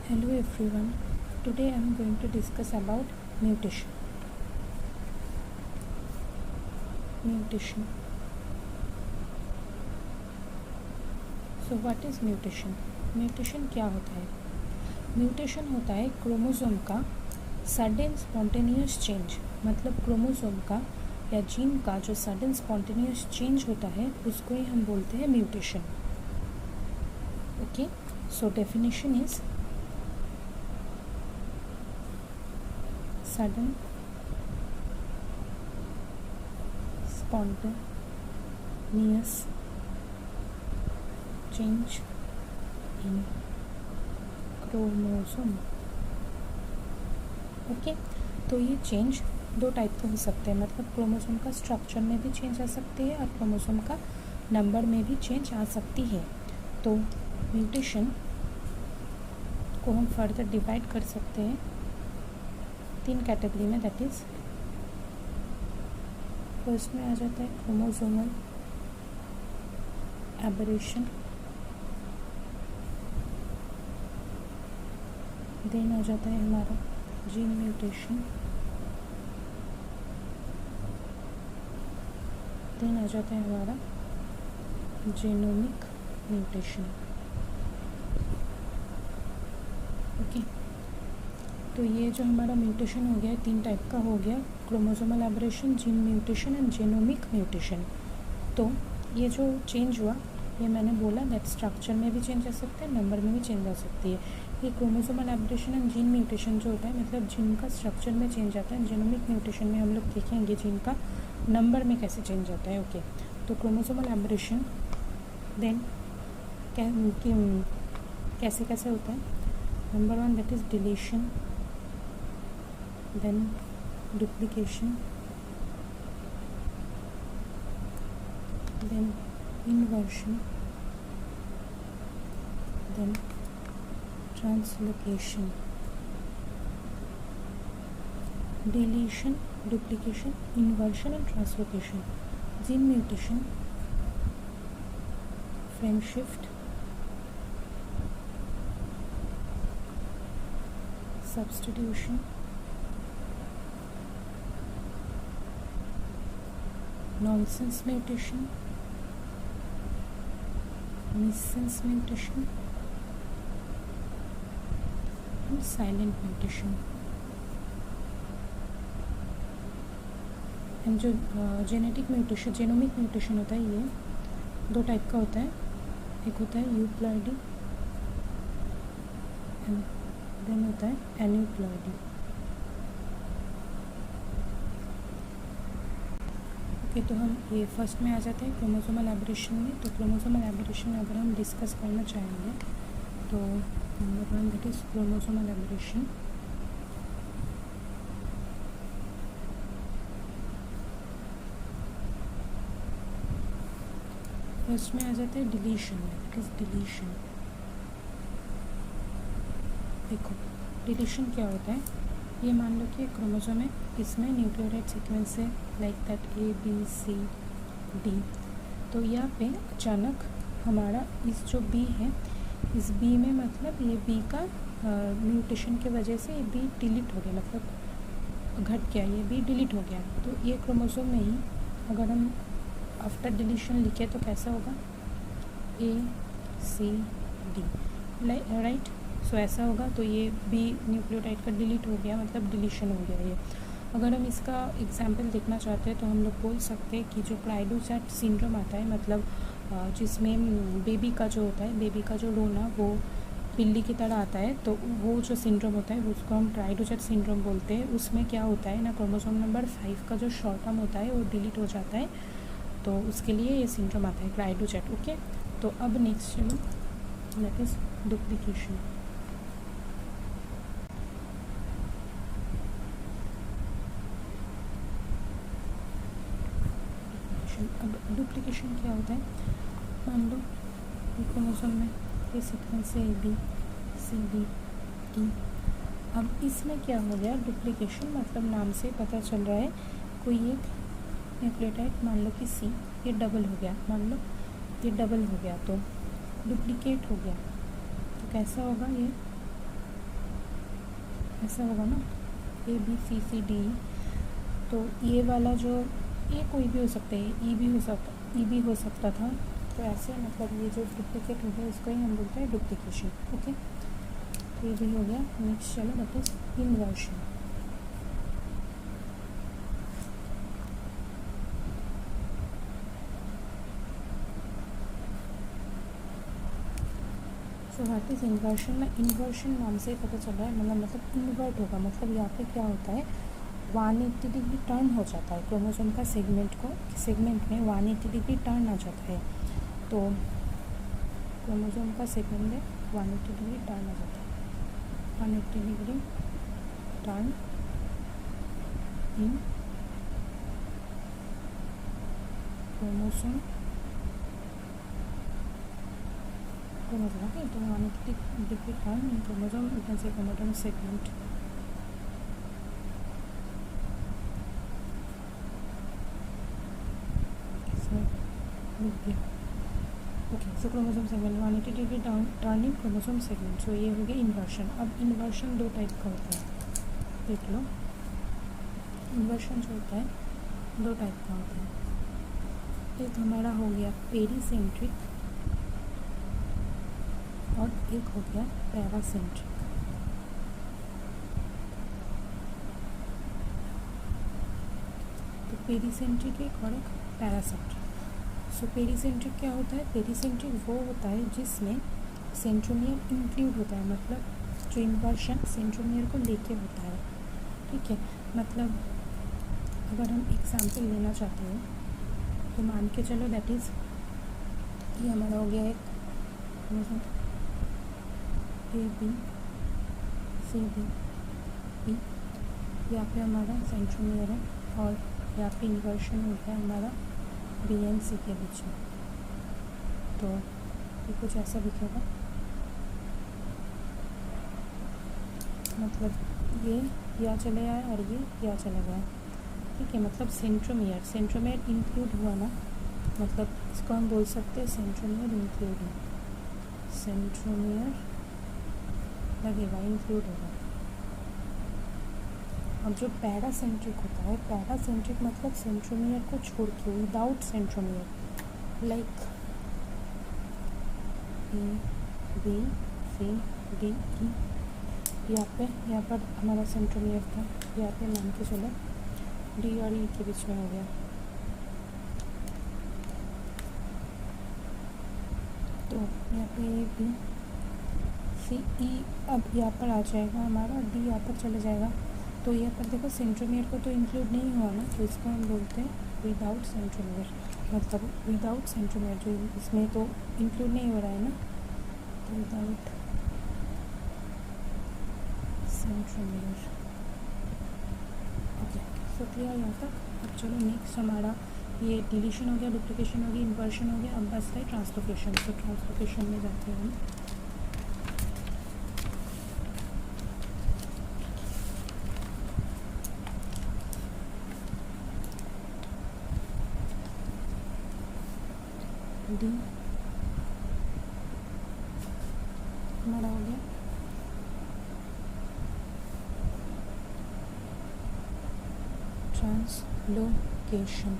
Hello everyone. Today I am going to discuss about mutation. Mutation. So what is mutation? Mutation क्या होता है? Mutation होता है chromosome का सडन स्पॉन्टेनियस चेंज, मतलब क्रोमोसोम का या जीन का जो सडन स्पॉन्टेनियस चेंज होता है उसको ही हम बोलते हैं mutation. Okay, so definition is sudden spontaneous change in chromosome. Okay, तो ये चेंज दो टाइप के हो सकते हैं, मतलब क्रोमोसोम का स्ट्रक्चर में भी चेंज आ सकती है और क्रोमोसोम का नंबर में भी चेंज आ सकती है. तो म्यूटेशन को हम फर्दर डिवाइड कर सकते हैं तीन कैटेगरी में. दैट इज फर्स्ट में आ जाता है क्रोमोसोमल एबरेशन, देन आ जाता है हमारा जीन म्यूटेशन, देन आ जाता है हमारा जेनोमिक म्यूटेशन. ओके, तो ये जो हमारा म्यूटेशन हो गया तीन टाइप का हो गया, chromosomal aberration, gene mutation and genomic mutation. तो ये जो चेंज हुआ ये मैंने बोला दैट स्ट्रक्चर में भी चेंज आ सकता है, नंबर में भी चेंज आ सकती है. ये chromosomal aberration and gene mutation जो होता है मतलब जीन का स्ट्रक्चर में चेंज आता है. जेनोमिक म्यूटेशन में हम लोग देखेंगे जीन का नंबर में कैसे चेंज आता है. ओके, तो क्रोमोसोमल एबरेशन देन कैसे कैसे होता है. Number one that is deletion, then duplication, then inversion, then translocation. Deletion, duplication, inversion and translocation. Gene mutation, frame shift, substitution, nonsense mutation, missense mutation and silent mutation. And जो genetic mutation, genomic mutation होता है ये दो type का होता है. एक होता है यूप्लॉइडी एंड देन होता है एन्यूप्लॉइडी. ओके, तो हम ये फर्स्ट में आ जाते हैं क्रोमोसोमल एबरेशन में. तो क्रोमोसोमल एबरेशन अगर हम डिस्कस करना चाहेंगे तो number one that is chromosomal aberration. First में आ जाता है डिलीशन में. That is deletion. देखो डिलीशन क्या होता है. ये मान लो कि क्रोमोसोम है, इसमें न्यूक्लियोटाइड सीक्वेंस है लाइक दैट ABCD. तो यहाँ पे अचानक हमारा इस जो B है इस B में मतलब ये B का म्यूटेशन के वजह से ये B डिलीट हो गया, मतलब घट गया, ये B डिलीट हो गया. तो ये क्रोमोसोम में ही अगर हम आफ्टर डिलीशन लिखे तो कैसा होगा ACD राइट. सो ऐसा होगा. तो ये B न्यूक्लियोटाइड का डिलीट हो गया, मतलब डिलीशन हो गया ये. अगर हम इसका एग्जांपल देखना चाहते हैं तो हम लोग बोल सकते हैं कि जो क्राइडोचैट सिंड्रोम आता है, मतलब जिसमें बेबी का जो होता है, बेबी का जो रोना वो बिल्ली की तरह आता है, तो वो जो सिंड्रोम होता है उसको हम क्राइडोचैट सिंड्रोम बोलते हैं. उसमें क्या होता है ना, क्रोमोसोम नंबर 5 का जो शॉर्ट टर्म होता है वो डिलीट हो जाता है, तो उसके लिए ये सिंड्रोम आता है क्राइडोचैट. ओके, तो अब नेक्स्ट चलो दैट इज़ डुप्लीकेशन. अब डुप्लीकेशन क्या होता है. मान लो क्रोमोसोम में ये सीक्वेंस है ABCD. अब इसमें क्या हो गया डुप्लीकेशन, मतलब नाम से पता चल रहा है कोई एक न्यूक्लियोटाइड मान लो कि C ये डबल हो गया, मान लो ये डबल हो गया तो डुप्लीकेट हो गया. तो कैसा होगा ये ऐसा होगा ना, ABCCD। तो ये वाला जो, ये कोई भी हो सकता है, ई भी हो सकता था। तो ऐसे मतलब ये जो डुप्लीकेट हो गया इसको ही हम बोलते हैं डुप्लीकेशन। ओके, तो ये भी हो गया। नेक्स्ट चलो, that is inversion. So what is inversion में, इन्वर्शन नाम से पता चल रहा है, मतलब इन्वर्ट होगा, मतलब यहाँ पे क्या होता है 180 डिग्री टर्न हो जाता है क्रोमोसोम का सेगमेंट में 180 डिग्री टर्न आ जाता है। तो क्रोमोसोम का सेगमेंट में 180 डिग्री टर्न आ जाता है, 180 degree turn in chromosome. Okay, तो 180 degree turn in chromosome, you can say chromosome segment. Okay, so chromosome segment 180 degree turn in chromosome segment. So ये हो गया इन्वर्शन। अब इन्वर्शन दो टाइप का होता है, देख लो। इन्वर्शन जो होता है दो टाइप का होता है। एक हमारा हो गया पेरीसेंट्रिक और एक हो गया पैरासेंट्रिक। तो पेरीसेंट्रिक एक और एक पैरासेंट्रिक। सो पेरीसेंट्रिक क्या होता है, पेरीसेंट्रिक वो होता है जिसमें सेंट्रोमियर इंक्लूड होता है, मतलब जो इन्वर्शन सेंट्रोमियर को लेके होता है। ठीक है, मतलब अगर हम एग्जाम्पल लेना चाहते हैं तो मान के चलो दैट इज़ ये हमारा हो गया एक ABCD, यहाँ पे हमारा सेंट्रोमियर है और यहाँ पे इन्वर्शन हो गया हमारा BNC के बीच में। तो ये कुछ ऐसा दिखेगा, मतलब ये यहाँ चले गया और ये यहाँ चला गया। ठीक है, मतलब सेंट्रोमियर इंक्लूड हुआ ना, मतलब इसको हम बोल सकते हैं सेंट्रोमियर इंक्लूडिंग, सेंट्रोमियर लगेगा, इंक्लूड होगा। अब जो पैरासेंट्रिक होता है, पैरासेंट्रिक मतलब सेंट्रोमियर को छोड़ के, विदाउट सेंट्रोमियर, लाइक ABCD यहाँ पर हमारा सेंट्रोमियर था, यहाँ पे मान के चलो D और E के बीच में हो गया। तो यहाँ पे ABCE अब यहाँ पर आ जाएगा हमारा, D यहाँ पर चले जाएगा। तो यहाँ पर देखो सेंट्रोमियर को तो इंक्लूड नहीं हुआ ना, तो इसको हम बोलते हैं विदाउट सेंट्रोमियर, मतलब विदाउट सेंट्रोमियर जो इसमें तो इंक्लूड नहीं हो रहा है ना, तो without centromere. Okay, so clear यहाँ तक। अब चलो नेक्स्ट हमारा ये डिलीशन हो गया, डुप्लीकेशन हो गया, इन्वर्शन हो गया, अब बचता है ट्रांसलोकेशन। तो ट्रांसलोकेशन में जाते हैं हम। डी हमारा हो गया translocation.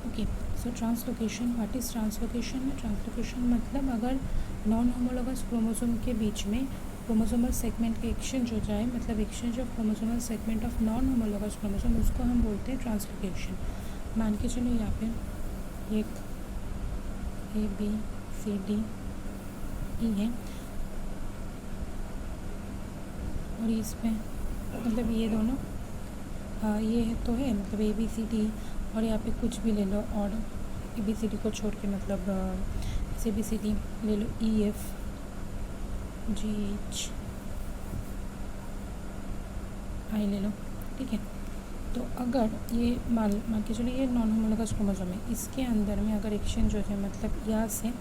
Okay, so translocation, what is translocation? Translocation मतलब अगर नॉन होमोलोगस क्रोमोसोम के बीच में क्रोमोसोमल सेगमेंट के एक्सचेंज हो जाए, मतलब exchange of chromosomal segment of non homologous chromosome, उसको हम बोलते हैं ट्रांसलोकेशन। मान के चलो यहाँ पे एक ABCD E है और इसमें मतलब ये दोनों ये है तो है, मतलब ABCD, और यहाँ पे कुछ भी ले लो और ABCD को छोड़ के, मतलब ABCD ले लो, EF GH I ले लो। ठीक है, तो अगर ये मान के चलो ये नॉन होमोलोगस क्रोमोसोम है, इसके अंदर में अगर एक्सचेंज हो जाए, मतलब यहाँ से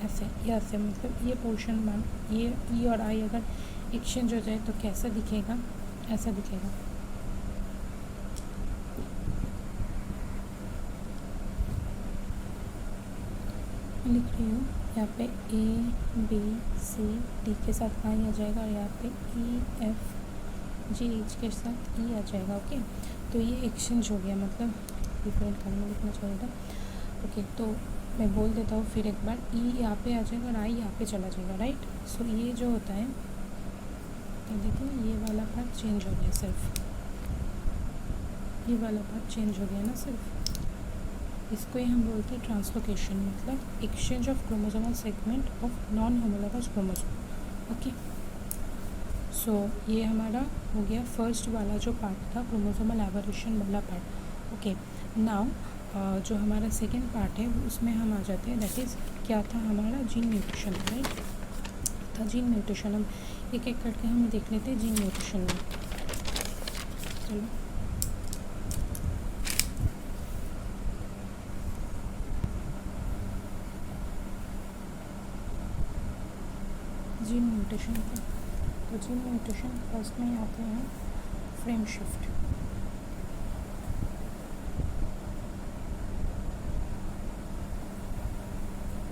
ऐसे, यहाँ से मतलब ये पोर्शन मान ये E और I अगर एक्सचेंज हो जाए तो कैसा दिखेगा, ऐसा दिखेगा। लिख रही हूँ यहाँ पे ए बी सी डी के साथ आई आ जाएगा और यहाँ पे ई एफ जी एच के साथ ई आ जाएगा। ओके, तो ये एक्सचेंज हो गया, मतलब डिफरेंट खाने में लिखना चाहिए था। ओके, तो मैं बोल देता हूँ फिर एक बार, ई यहाँ पे आ जाएगा और आई यहाँ पे चला जाएगा, राइट। सो ये जो होता है, ये देखिए ये वाला पार्ट चेंज हो गया, सिर्फ ये वाला पार्ट चेंज हो गया ना सिर्फ। इसको ही हम बोलते हैं ट्रांसलोकेशन, मतलब exchange of chromosomal segment of non homologous chromosome. Okay, so ये हमारा हो गया फर्स्ट वाला जो पार्ट था, क्रोमोसोमल एवोल्यूशन वाला पार्ट। ओके, नाउ जो हमारा सेकेंड पार्ट है उसमें हम आ जाते हैं, दैट इज़ क्या था हमारा, जीन म्यूटेशन, राइट। था जीन म्यूटेशन, हम एक एक करके हम देख लेते हैं जीन म्यूटेशन में। चलो, जीन म्यूटेशन का, तो जीन म्यूटेशन फर्स्ट में आते हैं फ्रेम शिफ्ट।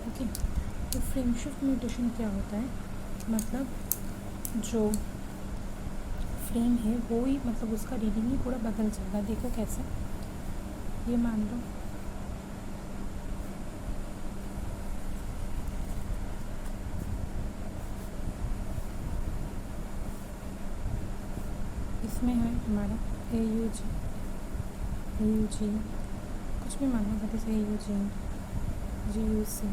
ओके, तो फ्रेम शिफ्ट म्यूटेशन क्या होता है, मतलब जो फ्रेम है वो ही, मतलब उसका रीडिंग ही पूरा बदल जाएगा। देखो कैसे, ये मान लो इसमें है हमारा ए यू जी, कुछ भी मानना था, जैसे ए यू जी यू सी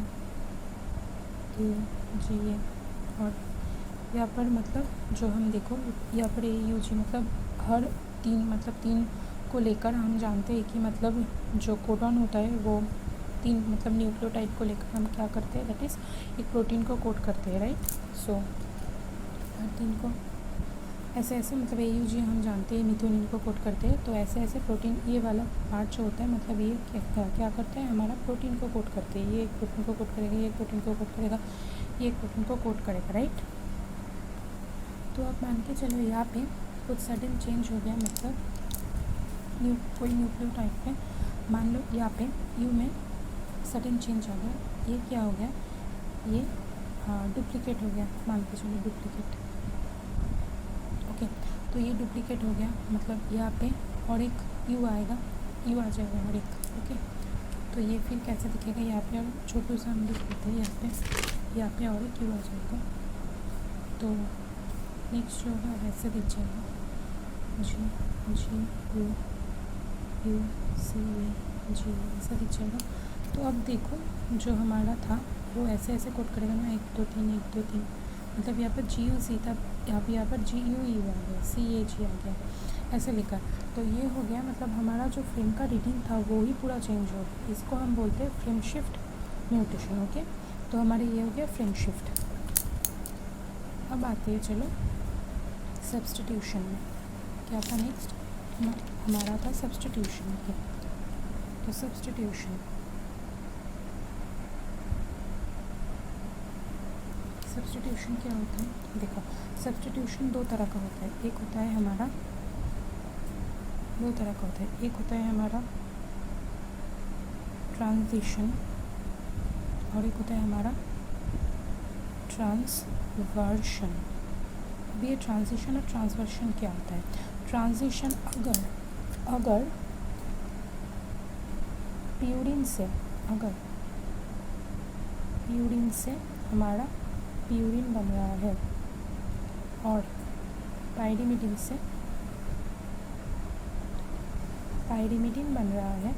ए जी ए, और यहाँ पर मतलब जो हम देखो यहाँ पर ए यू जी, मतलब हर तीन, मतलब तीन को लेकर हम जानते हैं कि मतलब जो कोडॉन होता है वो तीन, मतलब न्यूक्लियोटाइड को लेकर हम क्या करते हैं, दैट इज़ एक प्रोटीन को कोड करते हैं, राइट। सो हर तीन को ऐसे ऐसे, मतलब ए यू जी हम जानते हैं मिथ्योनिन को कोड करते हैं, तो ऐसे ऐसे प्रोटीन, ये वाला पार्ट जो होता है, मतलब ये क्या करता है, हमारा प्रोटीन को कोड करते हैं। ये एक प्रोटीन को कोड करेगा, ये एक प्रोटीन को कोड करेगा, ये एक प्रोटीन को कोड करेगा, राइट। तो आप मान के चलो यहाँ पे कुछ सडन चेंज हो गया, मतलब कोई न्यूक्लियोटाइड पे मान लो यहाँ पे यू में सडन चेंज आ गया, ये क्या हो गया, ये डुप्लीकेट हो गया, मान के चलो डुप्लीकेट। ओके, तो ये डुप्लीकेट हो गया, मतलब यहाँ पे और एक यू आएगा, यू आ जाएगा और एक। ओके, तो ये फिर कैसे दिखेगा, यहाँ पे और छोटू सा हम लिख देते हैं, यहाँ पे और एक यू आ जाएगा। तो नेक्स्ट जो होगा वैसे दिख जाएगा, जी यू सी ए जी, ऐसा दिख जाएगा। तो अब देखो जो हमारा था वो ऐसे ऐसे कोड करेगा ना, 1 2 3 1 2 3, मतलब यहाँ पर जी यू सी था, यहाँ पर जी यू ई आ गया, सी ए जी आ गया, ऐसे लिखा। तो ये हो गया, मतलब हमारा जो फ्रेम का रीडिंग था वो ही पूरा चेंज हो गया। इसको हम बोलते हैं फ्रेम शिफ्ट म्यूटेशन। ओके, तो हमारे ये हो गया फ्रेम शिफ्ट। अब आते हैं चलो सब्स्टिट्यूशन में, क्या था नेक्स्ट हमारा था सब्स्टिट्यूशन। ओके, तो सब्स्टिट्यूशन क्या होता है, देखो सब्स्टिट्यूशन दो तरह का होता है, एक होता है हमारा, दो तरह का होता है, एक होता है हमारा ट्रांजिशन और एक होता है हमारा ट्रांसवर्शन। अब ये ट्रांजिशन और ट्रांसवर्शन क्या होता है, ट्रांजिशन अगर प्यूरिन से हमारा प्यूरिन बन रहा है और पाइरिमिडिन से पाइरिमिडिन बन रहा है,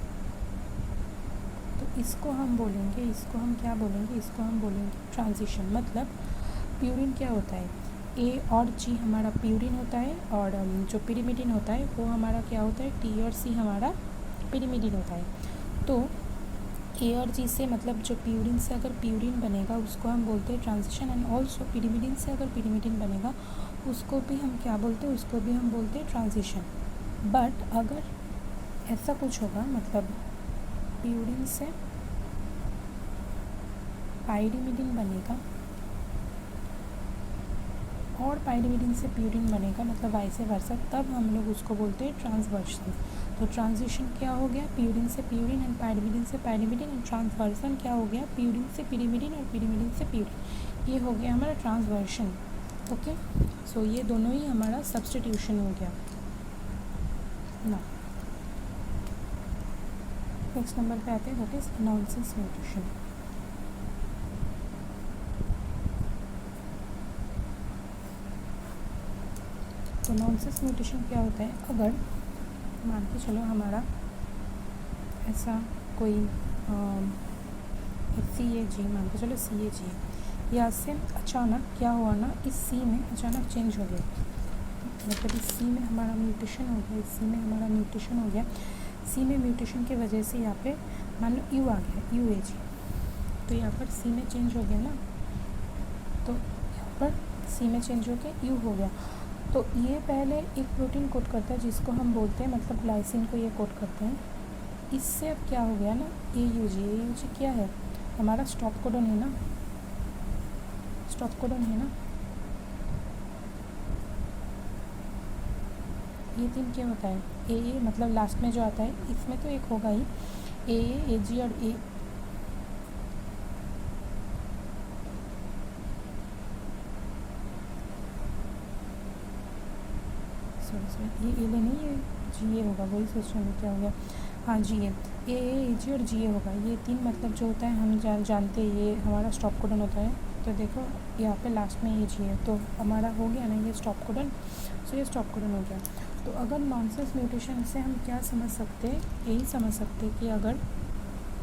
तो इसको हम बोलेंगे, इसको हम क्या बोलेंगे, इसको हम बोलेंगे ट्रांजिशन। मतलब प्यूरिन क्या होता है, ए और जी हमारा प्यूरिन होता है और जो पिरिमिडिन होता है वो हमारा क्या होता है, टी और सी हमारा पिरिमिडिन होता है। तो ए और जी से, मतलब जो प्यूरिन से अगर प्यूरिन बनेगा उसको हम बोलते हैं ट्रांजिशन, एंड ऑल्सो पिरिमिडिन से अगर पिरिमिडिन बनेगा उसको भी हम क्या बोलते हैं, उसको भी हम बोलते हैं ट्रांजिशन। बट अगर ऐसा कुछ होगा, मतलब प्यूरिन से पाइरिमिडिन बनेगा और पाइरिमिडिन से प्यूरिन बनेगा, मतलब वाइस वर्सा, तब हम लोग उसको बोलते हैं ट्रांसवर्शन। तो ट्रांजिशन क्या हो गया, प्यूरिन से प्यूरिन एंड पाइरिमिडिन से पाइरिमिडिन, एंड ट्रांसवर्सन क्या हो गया, प्यूरिन से पिरिमिडिन और पिरिमिडिन से प्यूरिन। ये हो गया हमारा ट्रांसवर्शन। ओके, सो ये दोनों ही हमारा सब्स्टिट्यूशन हो गया ना। नेक्स्ट नंबर पे आते हैं, दैट इज नॉनसेंस म्यूटेशन। तो नॉनसेंस म्यूटेशन क्या होता है, अगर मान के चलो हमारा ऐसा कोई CAG, मान के चलो CAG है, यहाँ से अचानक क्या हुआ ना, इस C में अचानक चेंज हो गया, मतलब इस C में हमारा म्यूटेशन हो गया, इस C में हमारा म्यूटेशन हो गया। C में म्यूटेशन की वजह से यहाँ पे मान लो U आ गया, UAG, तो यहाँ पर C में चेंज हो गया ना, तो यहाँ पर C में चेंज हो के U हो गया। तो ये पहले एक प्रोटीन कोड करता है जिसको हम बोलते हैं, मतलब ग्लाइसिन को ये कोड करते हैं। इससे अब क्या हो गया ना, AUG क्या है, हमारा स्टॉप कोडन है ना, स्टॉप कोडन है ना। ये तीन क्या होता है, AA मतलब लास्ट में जो आता है, इसमें तो एक होगा ही, AA, AG और A। सॉरी ये नहीं, ये GA होगा, वही सोच रहे हैं क्या हो गया, हाँ GA, AA, AG और GA होगा। ये तीन मतलब जो होता है हम जानते हैं, ये हमारा स्टॉप कोडन होता है। तो देखो यहाँ पे लास्ट में ये GA, तो हमारा हो गया ना ये स्टॉप कोडन, सो ये स्टॉप कोडन हो गया। तो अगर नॉनसेंस म्यूटेशन से हम क्या समझ सकते हैं, यही समझ सकते हैं कि अगर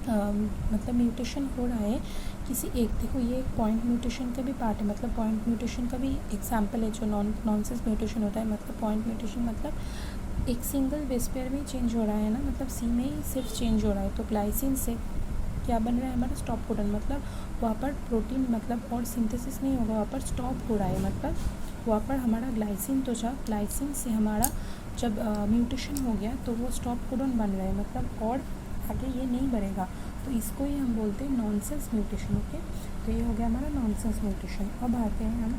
मतलब म्यूटेशन हो रहा है किसी एक, देखो ये एक पॉइंट म्यूटेशन का भी पार्ट है, मतलब पॉइंट म्यूटेशन का भी एग्जांपल है जो नॉनसेंस म्यूटेशन होता है। मतलब पॉइंट म्यूटेशन मतलब एक सिंगल बेस पेयर में ही चेंज हो रहा है ना, मतलब C में ही सिर्फ चेंज हो रहा है। तो ग्लाइसिन से क्या बन रहा है हमारा स्टॉप कोडन, मतलब वहाँ पर प्रोटीन मतलब और सिंथेसिस नहीं होगा, वहाँ पर स्टॉप हो रहा है, मतलब वहाँ पर हमारा ग्लाइसिन तो जा, ग्लाइसिन से हमारा जब म्यूटेशन हो गया तो वो स्टॉप कोडन बन रहा है, मतलब और आगे ये नहीं बढ़ेगा। तो इसको ही हम बोलते हैं नॉनसेंस म्यूटेशन। ओके, तो ये हो गया हमारा नॉनसेंस म्यूटेशन। अब आते हैं हम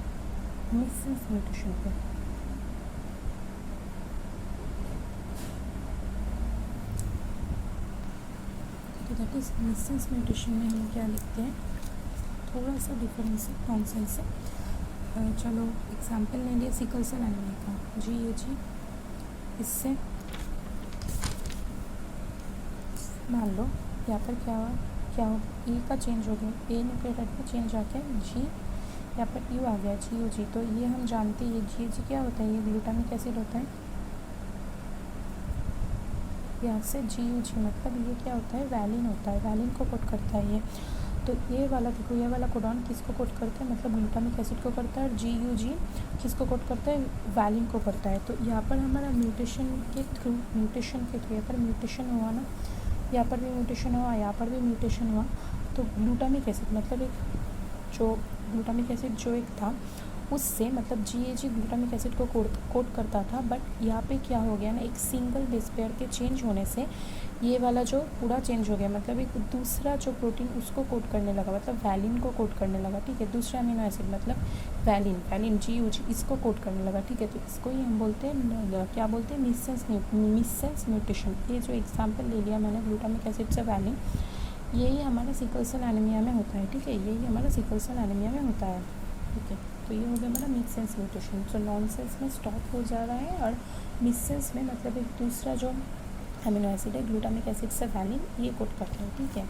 मिससेंस म्यूटेशन पे। तो दैट इज मिससेंस म्यूटेशन में हम क्या लिखते हैं, थोड़ा सा डिफरेंस है नॉनसेंस से। चलो एग्जाम्पल ले लिए सिकल सेल एनीमिया का, GAG, इससे मान लो यहाँ पर क्या हो, E का चेंज हो गया, A न्यूक्लियोटाइड का चेंज आके G, यहाँ पर U आ गया, GUG। तो ये हम जानते हैं, ये GAG क्या होता है, ये ग्लूटामिक एसिड होता है। यहाँ से GUG मतलब ये क्या होता है, वैलिन होता है, वैलिन को कोड करता है ये। तो ये वाला देखो, ये वाला कोडॉन किसको कोड करता है, मतलब ग्लूटामिक एसिड को करता है, और GUG किसको कोड करता है, वैलिन को करता है। तो यहाँ पर हमारा म्यूटेशन के थ्रू यहाँ पर म्यूटेशन हुआ ना, यहाँ पर भी म्यूटेशन हुआ, यहाँ पर भी म्यूटेशन हुआ। तो ग्लूटामिक एसिड मतलब एक जो ग्लूटामिक एसिड जो एक था, उससे मतलब GAG ग्लूटामिक एसिड को कोड करता था, बट यहाँ पे क्या हो गया ना, एक सिंगल बेस पेयर के चेंज होने से ये वाला जो पूरा चेंज हो गया, मतलब एक दूसरा जो प्रोटीन उसको कोड करने लगा, मतलब वैलिन को कोड करने लगा। ठीक है, दूसरा अमीनो एसिड मतलब वैलिन GUG इसको कोड करने लगा। ठीक है, तो इसको ही हम बोलते हैं, क्या बोलते हैं, मिससेंस म्यूटेशन। ये जो एग्जाम्पल ले लिया मैंने ग्लूटामिक एसिड से वैलिन, यही हमारा सिकल सेल एनीमिया में होता है। ठीक है, यही हमारा सिकल सेल एनीमिया में होता है। ठीक है, तो ये हो गया हमारा मिससेंस म्यूटेशन। तो नॉनसेंस में स्टॉप हो जा रहा है, और मिससेंस में मतलब एक दूसरा जो अमीनो एसिड है ग्लूटामिक एसिड से वैलिन, ये कोड करता है। ठीक है,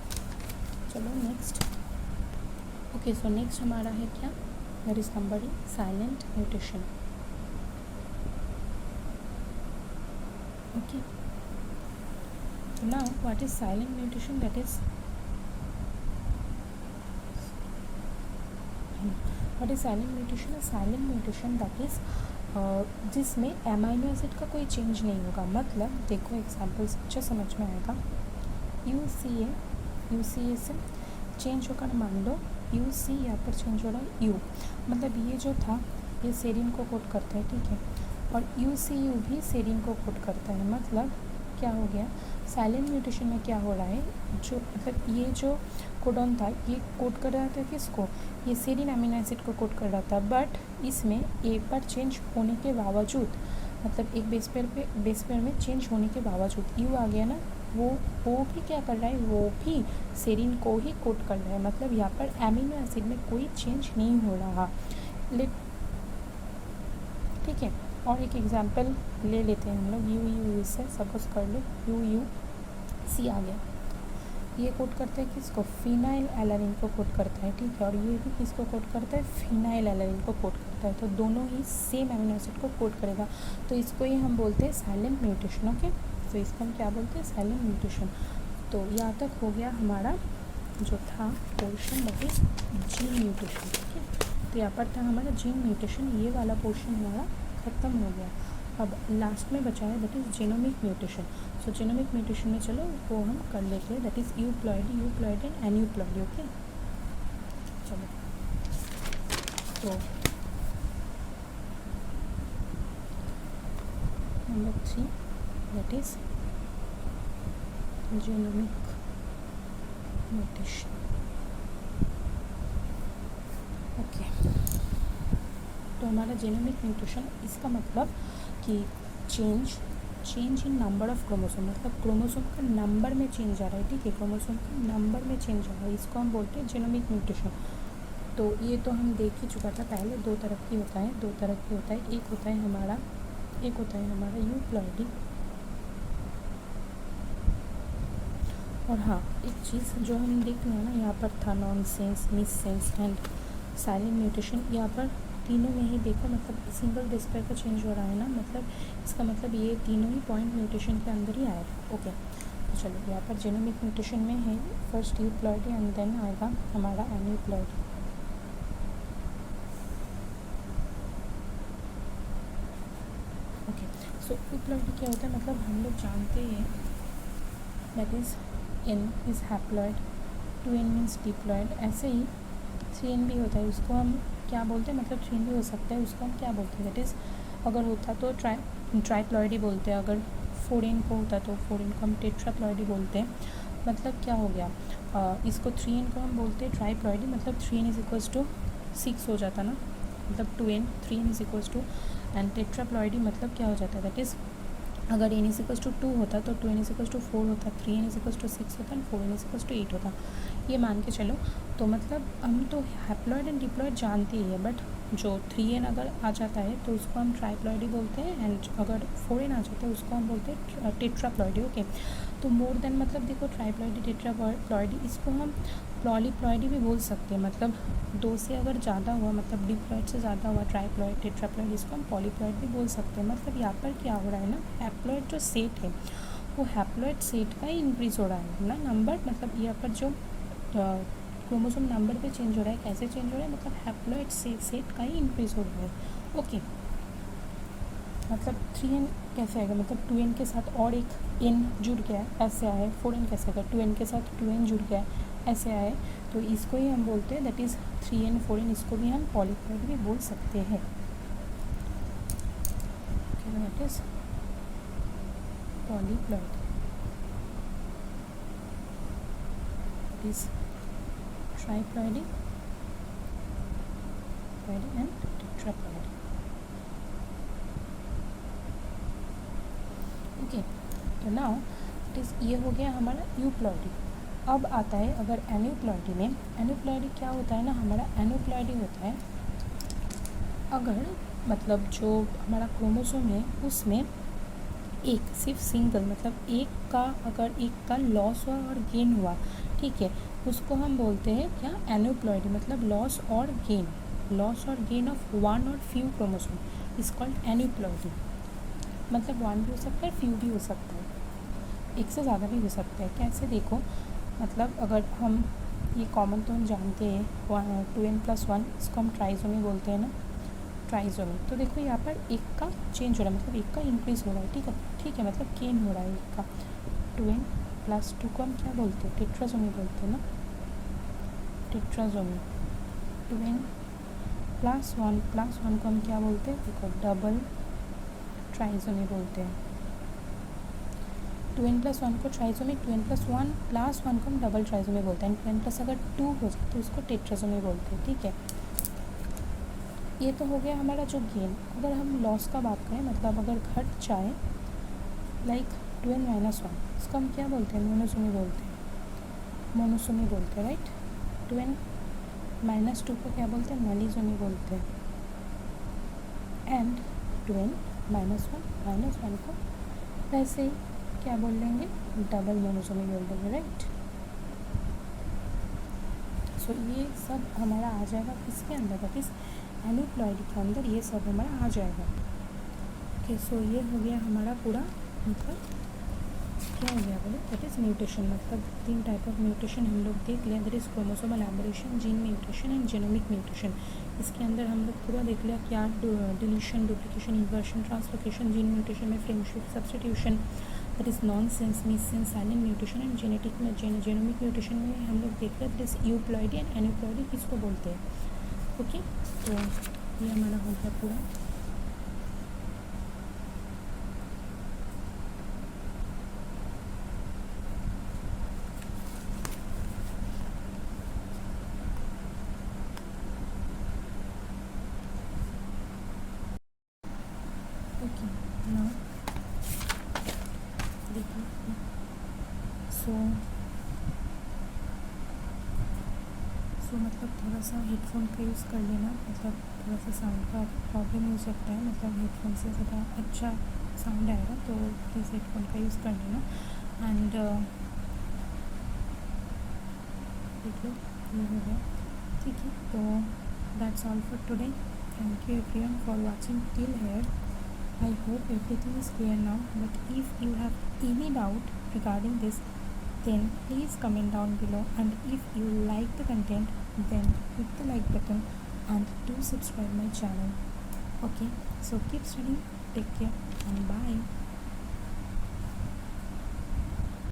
चलो नेक्स्ट। ओके, सो नेक्स्ट हमारा है क्या, that is number silent mutation. Okay, so now what is silent mutation, that is what is silent mutation, a silent mutation that is जिसमें अमाइनो एसिड का कोई चेंज नहीं होगा। मतलब देखो एग्जांपल्स अच्छा समझ में आएगा, UCA से चेंज होकर मान लो UC, यहाँ पर चेंज हो रहा है U, मतलब ये जो था ये सेरीन को कोड करता है। ठीक है, और UCU भी सेरीन को कोड करता है। मतलब क्या हो गया, साइलेंट म्यूटेशन में क्या हो रहा है, जो मतलब ये जो कोडॉन था ये कोड कर रहा था किसको, ये सेरीन अमीनो एसिड को कोड कर रहा था, बट इसमें एक बार चेंज होने के बावजूद मतलब एक बेस पेयर में चेंज होने के बावजूद यू आ गया ना, वो भी क्या कर रहा है, वो भी सेरीन को ही कोट कर रहा है, मतलब यहाँ पर एमिनो एसिड में कोई चेंज नहीं हो रहा। ठीक है, और एक एग्जांपल ले लेते हैं हम लोग, यू से सपोज कर लो यू सी आ गया, ये कोट करता है किसको, फिनाइल एलानिन को कोट करता है। ठीक है, और ये भी किसको कोट करता है, फिनाइल एलानिन को कोट करता है। तो दोनों ही सेम एमिनो एसिड को कोट करेगा, तो इसको ही हम बोलते हैं साइलेंट म्यूटेशन। ओके, तो इसको हम क्या बोलते हैं, साइलेंट म्यूटेशन। तो यहाँ तक हो गया हमारा जो था portion that is gene mutation. ठीक है, तो यहाँ पर था हमारा जीन म्यूटेशन, ये वाला पोर्शन हमारा ख़त्म हो गया। अब लास्ट में बचा है that is genomic mutation. So genomic mutation में चलो वो हम कर लेते हैं, that is euploidy and aneuploidy. Okay, चलो तो number 3 that is genomic mutation. Okay, तो हमारा जेनोमिक म्यूटेशन, इसका मतलब कि change in number of chromosome, मतलब क्रोमोसोम का नंबर में चेंज आ रहा है। ठीक है, क्रोमोसोम का नंबर में चेंज आ रहा है, इसको हम बोलते हैं जेनोमिक म्यूटेशन। तो ये तो हम देख ही चुका था पहले, दो तरह की होता है, एक होता है हमारा यूप्लॉइडी, और हाँ एक चीज़ जो हम देख रहे हैं ना, यहाँ पर था नॉनसेंस, मिससेंस एंड साइलेंट म्यूटेशन। यहाँ पर तीनों में ही देखो, मतलब सिंगल बेस पेयर का चेंज हो रहा है ना, मतलब इसका मतलब ये तीनों ही पॉइंट म्यूटेशन के अंदर ही आएगा। ओके, तो चलो यहाँ पर जेनोमिक म्यूटेशन में है फर्स्ट यूप्लॉइडी एंड देन आएगा हमारा एन्यूप्लॉइडी। ओके, सो यूप्लॉइडी क्या होता है, मतलब हम लोग जानते हैं that is N is haploid, 2N means diploid, ऐसे ही 3N भी होता है, उसको हम क्या बोलते हैं, मतलब 3N भी हो सकता है, उसको हम क्या बोलते हैं, दैट इज़ अगर होता तो ट्राइप्लॉइडी बोलते हैं, अगर 4N को होता तो 4N को हम टेट्राप्लॉइडी बोलते हैं। मतलब क्या हो गया, इसको 3N को हम बोलते हैं ट्राइप्लॉइडी, मतलब 3N इज इक्वल्स टू 6 हो जाता ना, मतलब 2N 3N is equals to, and tetraploidy मतलब क्या हो जाता है, दैट इज़ अगर N इज इक्वल्स टू 2 होता तो 2N इज इक्वल्स टू 4 होता, 3N इज इक्वल्स टू 6 होता and 4N is equals to 8 होता, ये मान के चलो। तो मतलब हम तो हैप्लॉइड एंड डिप्लॉइड जानते ही है, बट जो 3N अगर आ जाता है तो उसको हम ट्राइप्लॉइडी बोलते हैं, एंड अगर 4N आ जाता है उसको हम बोलते हैं टेट्राप्लॉइडी। ओके, तो मोर देन मतलब देखो ट्राइप्लॉइडी, टेट्राप्लॉइडी, इसको हम पॉलीप्लॉइडी भी बोल सकते हैं, मतलब 2 से अगर ज़्यादा हुआ, मतलब डिप्लॉइड से ज़्यादा हुआ, ट्राइप्लॉइड टेट्राप्लॉइड, इसको हम पॉलीप्लॉइड भी बोल सकते हैं। मतलब यहाँ पर क्या हो रहा है ना, हैप्लॉइड जो सेट है वो हैप्लॉइड सेट का ही इंक्रीज़ हो रहा है ना नंबर, मतलब यहाँ पर जो क्रोमोसोम नंबर पे चेंज हो रहा है, कैसे चेंज हो रहा है, मतलब हैप्लॉइड सेट का ही इंक्रीज़ हो रहा है। ओके, मतलब 3N कैसे आएगा, मतलब 2N के साथ और एक N जुड़ गया है, ऐसे आए। 4N कैसे आएगा, 2N के साथ 2N जुड़ गया है, ऐसे आए। तो इसको ही हम बोलते हैं दैट इज़ 3N 4N, इसको भी हम पॉलीप्लॉइड भी बोल सकते हैं। That is polyploid, that is triploidy and tetraploidy. Okay, तो नाउ इट इज़, ये हो गया हमारा यूप्लॉइडी। अब आता है अगर एन्यूप्लॉइडी में, एन्यूप्लॉइडी क्या होता है ना, हमारा एन्यूप्लॉइडी होता है अगर मतलब जो हमारा क्रोमोसोम है उसमें एक सिर्फ सिंगल, मतलब अगर एक का लॉस हुआ और गेन हुआ, ठीक है, उसको हम बोलते हैं क्या, एन्यूप्लॉइडी, मतलब लॉस और गेन ऑफ वन और few chromosome is called aneuploidy. मतलब 1 भी हो सकता है, फ्यू भी हो सकता है, एक से ज़्यादा भी हो सकता है। कैसे देखो, मतलब अगर हम ये कॉमन तो हम जानते हैं 2N+1, इसको हम ट्राइजोमी बोलते हैं ना, ट्राइजोमी। तो देखो यहाँ पर एक का चेंज हो रहा है, मतलब एक का इंक्रीज़ हो रहा है, ठीक है, मतलब गेन हो रहा है एक का। 2N+2 को हम क्या बोलते हैं, टेट्राजोमी बोलते हैं ना, टेट्राजोमी। 2N+1 को हम क्या बोलते हैं, देखो डबल ट्राइजोमी बोलते हैं। 2N+1 को ट्राइजोमी, 2N+1 को हम डबल ट्राइजोमी बोलते हैं, एंड 2N+ अगर 2 हो जाए तो उसको टेट्राजोमी बोलते हैं। ठीक है, ये तो हो गया हमारा जो गेन। अगर हम लॉस का बात करें, मतलब अगर घट जाए, लाइक 2n माइनस 1, इसको हम क्या बोलते हैं? मोनोसोमी बोलते हैं, मोनोसोमी बोलते हैं, राइट। 2n माइनस 2 को क्या बोलते हैं? मेलिसोमी बोलते हैं। एंड 2n माइनस 1 को वैसे ही क्या बोल देंगे? डबल मोनोसोमी बोल देंगे, राइट। सो ये सब हमारा आ जाएगा किसके अंदर? दैट इज़ एनिप्लॉयडी के अंदर ये सब हमारा आ जाएगा। ओके, सो ये हो गया हमारा पूरा, मतलब क्या हो गया बोले? That is mutation. मतलब 3 टाइप ऑफ म्यूटेशन हम लोग देख लिया। That is chromosomal aberration, gene mutation and genomic mutation. इसके अंदर हम लोग पूरा देख लिया क्या deletion, duplication, inversion, translocation, gene mutation में frame shift, substitution, that is nonsense, missense, silent mutation and genetic में जेनोमिक म्यूटेशन में हम लोग देख लिया that is euploidy and aneuploidy किसको बोलते हैं। ओके, तो ये हमारा हो गया पूरा। ओके, नाउ देखिए, सो मतलब थोड़ा सा हेडफोन का यूज़ कर लेना, मतलब थोड़ा सा साउंड का प्रॉब्लम हो सकता है, मतलब हेडफोन से ज़्यादा अच्छा साउंड आएगा, तो प्लीज़ हेडफोन का यूज़ कर लेना। एंड देखिए ये हो गया, ठीक है। तो that's all for today. Thank you everyone for watching till here. I hope everything is clear now, but if you have any doubt regarding this, then please comment down below, and if you like the content, then hit the like button and do subscribe my channel. Okay, so keep studying, take care, and bye.